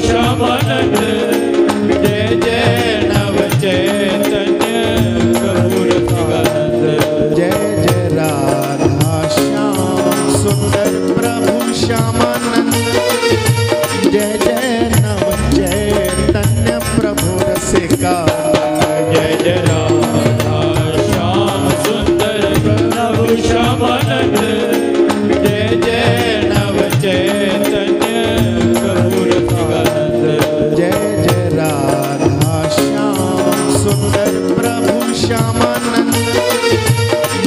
श्यामानंद जय जय नव चैतन्य प्रभु रसिकानंद जय जय राधा श्याम सुंदर प्रभु श्यामानंद जय जय नव चैतन्य प्रभु रसिकानंद जय जय राधा श्याम सुंदर प्रभु श्यामानंद जय जय नव चैतन्य प्रभु रसिकानंद जय जय राधा श्याम सुंदर प्रभु श्यामानंद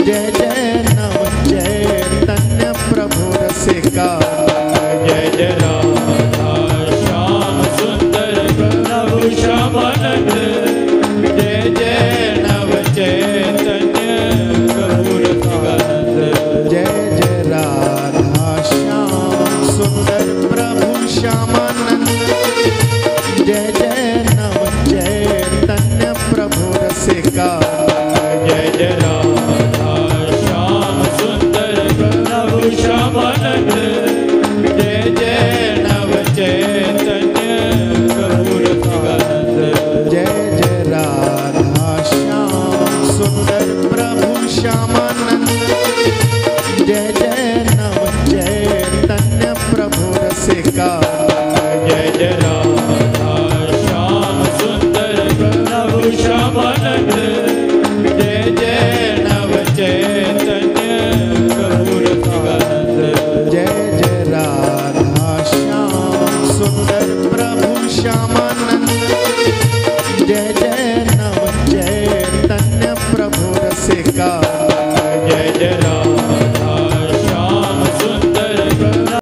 जय जय नव चैतन्य प्रभु रसिकानंद जय जय राधा श्याम सुंदर प्रभु श्यामानंद जय जय नव चैतन्य प्रभु रसिकानंद जय जय राधा श्याम सुंदर प्रभु श्यामानंद जय जय नव चैतन्य प्रभु रसिकानंद जय जय राधा श्याम सुंदर प्रभु श्यामानंद जय जय नव चैतन्य प्रभु रसिकानंद जय जय राधा श्याम सुंदर प्रभु श्यामानंद जय जय नव चैतन्य प्रभु रसिकानंद